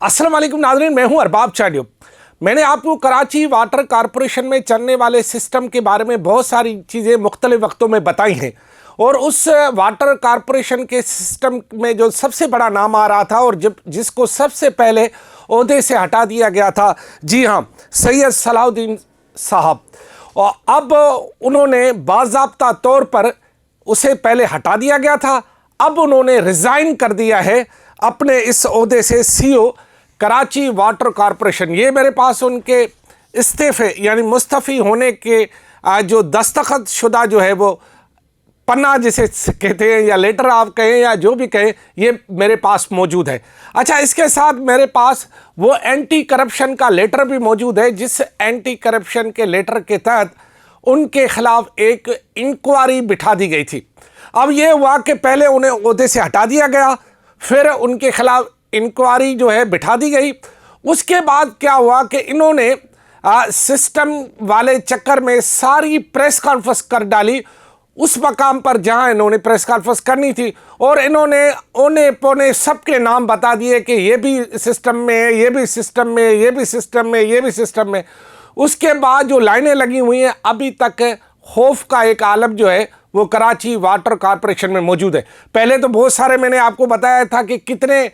अस्सलाम वालेकुम नाज़रीन, मैं हूं अरबाब चाडियो। मैंने आपको कराची वाटर कॉरपोरेशन में चलने वाले सिस्टम के बारे में बहुत सारी चीज़ें मुख्तलिफ वक्तों में बताई हैं और उस वाटर कॉरपोरेशन के सिस्टम में जो सबसे बड़ा नाम आ रहा था और जिसको सबसे पहले ओहदे से हटा दिया गया था, जी हाँ, सैयद सलाहुद्दीन साहब, और अब उन्होंने बाज़ाब्ता तौर पर उसे पहले हटा दिया गया था, अब उन्होंने रिज़ाइन कर दिया है अपने इस ओहदे से, सीईओ कराची वाटर कॉरपोरेशन। ये मेरे पास उनके इस्तीफ़े यानी मुस्तफ़ी होने के जो दस्तखत शुदा जो है वो पन्ना जिसे कहते हैं या लेटर आप कहें या जो भी कहें, ये मेरे पास मौजूद है। अच्छा, इसके साथ मेरे पास वो एंटी करप्शन का लेटर भी मौजूद है, जिस एंटी करप्शन के लेटर के तहत उनके खिलाफ एक इंक्वायरी बिठा दी गई थी। अब ये हुआ कि पहले उन्हें ओहदे से हटा दिया गया, फिर उनके खिलाफ इंक्वायरी जो है बिठा दी गई। उसके बाद क्या हुआ कि इन्होंने सिस्टम वाले चक्कर में सारी प्रेस कॉन्फ्रेंस कर डाली उस मकाम पर जहां इन्होंने प्रेस कॉन्फ्रेंस करनी थी, और इन्होंने ओने पोने सबके नाम बता दिए कि ये भी सिस्टम में है, ये भी सिस्टम में, ये भी सिस्टम में, ये भी सिस्टम में। उसके बाद जो लाइनें लगी हुई हैं, अभी तक खौफ का एक आलम जो है वो कराची वाटर कॉरपोरेशन में मौजूद है। पहले तो बहुत सारे मैंने आपको बताया था कि कितने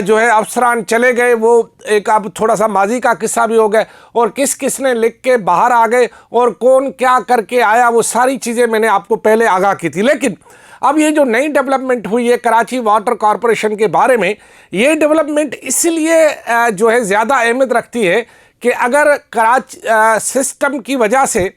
जो है अफसरान चले गए, वो एक अब थोड़ा सा माजी का किस्सा भी हो गया, और किस किस ने लिख के बाहर आ गए और कौन क्या करके आया, वो सारी चीज़ें मैंने आपको पहले आगाह की थी। लेकिन अब ये जो नई डेवलपमेंट हुई है कराची वाटर कॉरपोरेशन के बारे में, ये डेवलपमेंट इसलिए जो है ज़्यादा अहमियत रखती है कि अगर कराची सिस्टम की वजह से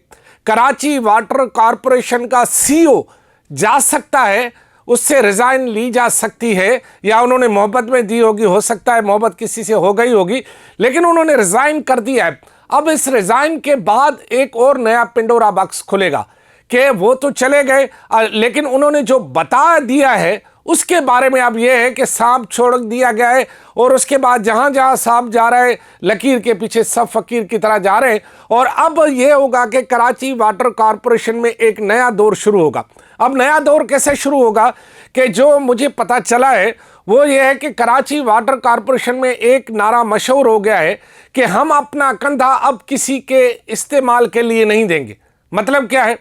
कराची वाटर कॉरपोरेशन का सीईओ जा सकता है, उससे रिज़ाइन ली जा सकती है, या उन्होंने मोहब्बत में दी होगी, हो सकता है मोहब्बत किसी से हो गई होगी, लेकिन उन्होंने रिज़ाइन कर दिया है। अब इस रिज़ाइन के बाद एक और नया पिंडोरा बॉक्स खुलेगा कि वो तो चले गए, लेकिन उन्होंने जो बता दिया है उसके बारे में अब यह है कि सांप छोड़ दिया गया है, और उसके बाद जहां जहां सांप जा रहा है, लकीर के पीछे सब फकीर की तरह जा रहे हैं। और अब यह होगा कि कराची वाटर कॉरपोरेशन में एक नया दौर शुरू होगा। अब नया दौर कैसे शुरू होगा कि जो मुझे पता चला है वो ये है कि कराची वाटर कॉरपोरेशन में एक नारा मशहूर हो गया है कि हम अपना कंधा अब किसी के इस्तेमाल के लिए नहीं देंगे। मतलब क्या है?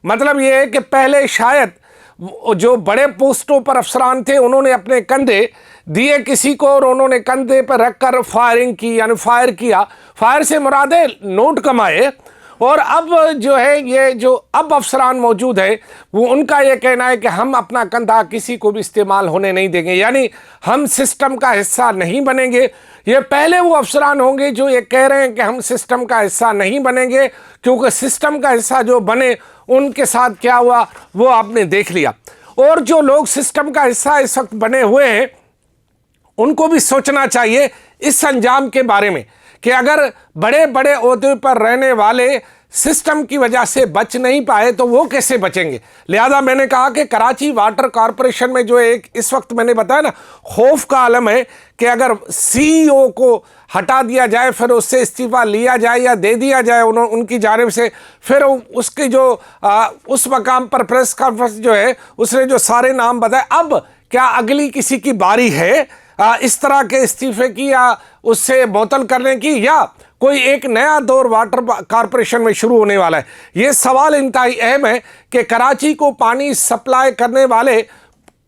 मतलब ये है कि पहले शायद जो बड़े पोस्टों पर अफसरान थे, उन्होंने अपने कंधे दिए किसी को और उन्होंने कंधे पर रखकर फायरिंग की, यानी फायर किया। फायर से मुराद है नोट कमाए। और अब जो है ये जो अब अफसरान मौजूद है वो उनका ये कहना है कि हम अपना कंधा किसी को भी इस्तेमाल होने नहीं देंगे, यानी हम सिस्टम का हिस्सा नहीं बनेंगे। ये पहले वो अफसरान होंगे जो ये कह रहे हैं कि हम सिस्टम का हिस्सा नहीं बनेंगे, क्योंकि सिस्टम का हिस्सा जो बने उनके साथ क्या हुआ वो आपने देख लिया। और जो लोग सिस्टम का हिस्सा इस वक्त बने हुए हैं उनको भी सोचना चाहिए इस अंजाम के बारे में कि अगर बड़े बड़े ओहदे पर रहने वाले सिस्टम की वजह से बच नहीं पाए तो वो कैसे बचेंगे। लिहाजा मैंने कहा कि कराची वाटर कॉरपोरेशन में जो एक इस वक्त मैंने बताया ना खौफ का आलम है कि अगर सीईओ को हटा दिया जाए, फिर उससे इस्तीफ़ा लिया जाए या दे दिया जाए उनकी जानिब से, फिर उसकी जो उस मकाम पर प्रेस कॉन्फ्रेंस जो है उसने जो सारे नाम बताए, अब क्या अगली किसी की बारी है इस तरह के इस्तीफे की या उससे बोतल करने की, या कोई एक नया दौर वाटर कॉरपोरेशन में शुरू होने वाला है? ये सवाल इंतहाई अहम है कि कराची को पानी सप्लाई करने वाले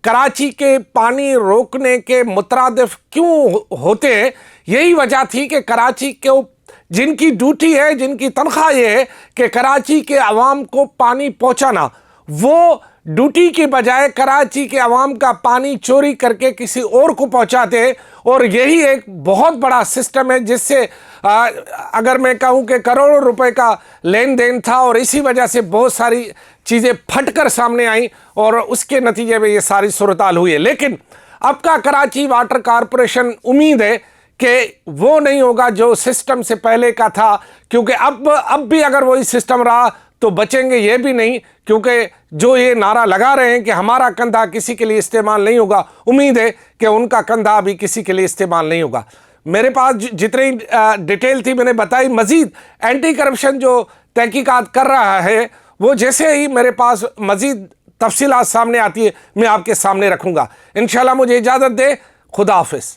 कराची के पानी रोकने के मुतरादिफ क्यों होते हैं। यही वजह थी कि कराची को जिनकी ड्यूटी है, जिनकी तनख्वाह ये है कि कराची के अवाम को पानी पहुंचाना, वो ड्यूटी की बजाय कराची के अवाम का पानी चोरी करके किसी और को पहुंचाते हैं। और यही एक बहुत बड़ा सिस्टम है जिससे अगर मैं कहूं कि करोड़ों रुपए का लेन देन था, और इसी वजह से बहुत सारी चीज़ें फटकर सामने आई और उसके नतीजे में ये सारी सूरत-हाल हुई है। लेकिन अब का कराची वाटर कॉरपोरेशन उम्मीद है कि वो नहीं होगा जो सिस्टम से पहले का था, क्योंकि अब भी अगर वही सिस्टम रहा तो बचेंगे ये भी नहीं, क्योंकि जो ये नारा लगा रहे हैं कि हमारा कंधा किसी के लिए इस्तेमाल नहीं होगा, उम्मीद है कि उनका कंधा भी किसी के लिए इस्तेमाल नहीं होगा। मेरे पास जितनी डिटेल थी मैंने बताई। मज़ीद एंटी करप्शन जो तहकीकात कर रहा है वो जैसे ही मेरे पास मज़ीद तफसीलात सामने आती है मैं आपके सामने रखूँगा। इंशाल्लाह मुझे इजाज़त दे। खुदा हाफिज़।